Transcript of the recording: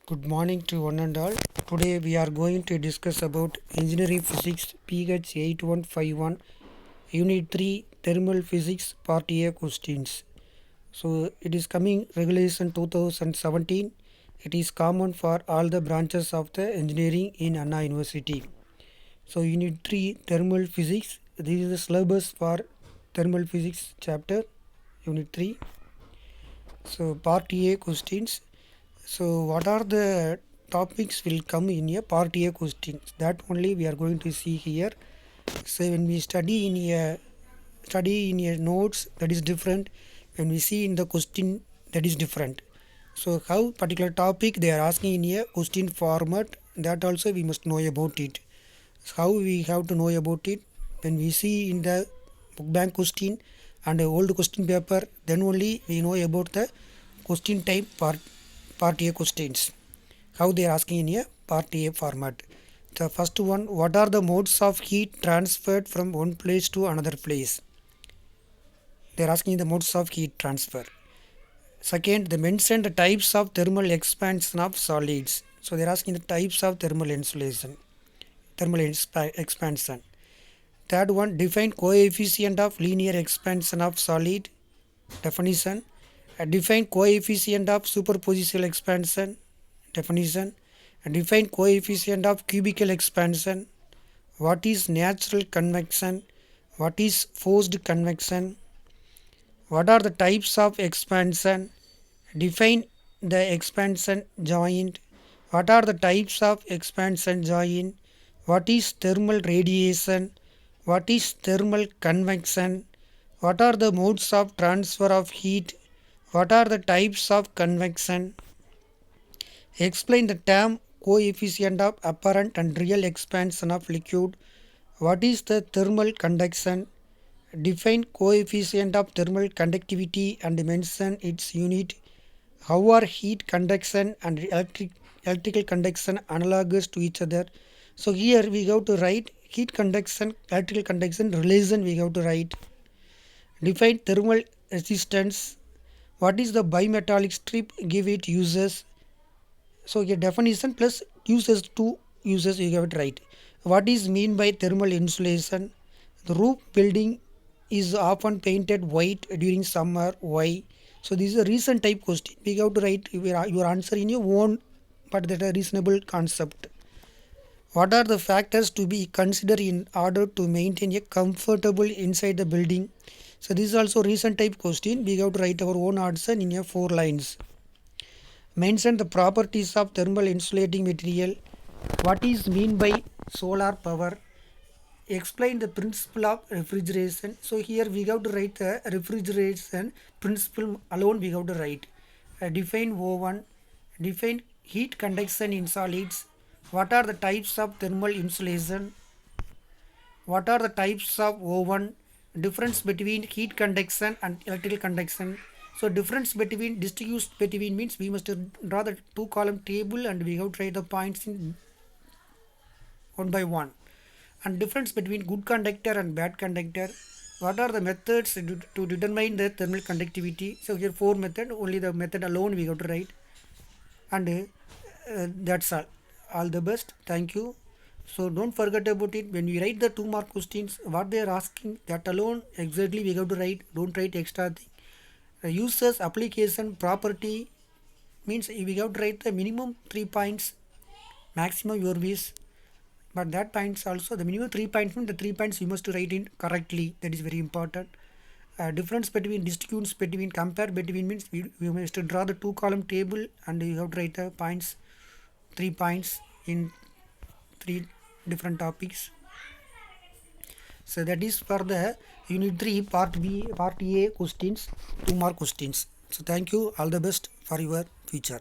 Good morning to one and all. Today we are going to discuss about Engineering Physics PH 8151 Unit 3 Thermal Physics Part A questions. So it is coming Regulation 2017. It is common for all the branches of the engineering in Anna University. So Unit 3 Thermal Physics. This is the syllabus for Thermal Physics chapter Unit 3. So Part A questions. So what are the topics will come in a part A questions, that only we are going to see here. So when we study in a notes, that is different. When we see in the question, that is different. So how particular topic they are asking in a question format, that also we must know about it. How we have to know about it? When we see in the book bank question and old question paper, then only we know about the question type part A questions. How they are asking in a part A format. The first one, what are the modes of heat transferred from one place to another place? They are asking the modes of heat transfer. Second, they mention the types of thermal expansion of solids. So they are asking the types of thermal insulation, expansion. Third one, define coefficient of linear expansion of solid. Definition. Define coefficient of superpositional expansion. Definition. Define coefficient of cubical expansion. What is natural convection? What is forced convection? What are the types of expansion? Define the expansion joint. What are the types of expansion joint? What is thermal radiation? What is thermal convection? What are the modes of transfer of heat? What are the types of convection? Explain the term coefficient of apparent and real expansion of liquid. What is the thermal conduction? Define coefficient of thermal conductivity and mention its unit. How are heat conduction and electrical conduction analogous to each other? So here we have to write heat conduction, electrical conduction relation we have to write. Define thermal resistance. What is the bimetallic strip? Give it uses. So a definition plus uses, two uses you have it right. What is mean by thermal insulation? The roof building is often painted white during summer. Why? So this is a recent type question. We have to write your answer in your own, but that a reasonable concept. What are the factors to be considered in order to maintain a comfortable inside the building? So this is also recent type question. We have to write our own answer in a 4 lines. Mention the properties of thermal insulating material. What is mean by solar power? Explain the principle of refrigeration. So here we have to write the refrigeration principle alone we have to write. Define oven. Define heat conduction in solids. What are the types of thermal insulation? What are the types of oven? Difference between heat conduction and electrical conduction. So difference between distinguished between means we must draw the 2-column table and we have to write the points in one by one. And difference between good conductor and bad conductor. What are the methods to determine the thermal conductivity? So here 4 method, only the method alone we have to write. And that's all. All the best. Thank you. So don't forget about it. When we write the 2 mark questions, what they are asking, that alone exactly we have to write. Don't write extra thing. Users, application, property means we have to write the minimum 3 points, maximum your wish. But that points also the minimum 3 points means the 3 points you must write in correctly. That is very important. Difference between distributes between compare between means we must draw the 2-column table and you have to write the points, 3 points in 3 different topics. So that is for the unit 3 part A questions, 2 mark questions. So thank you, all the best for your future.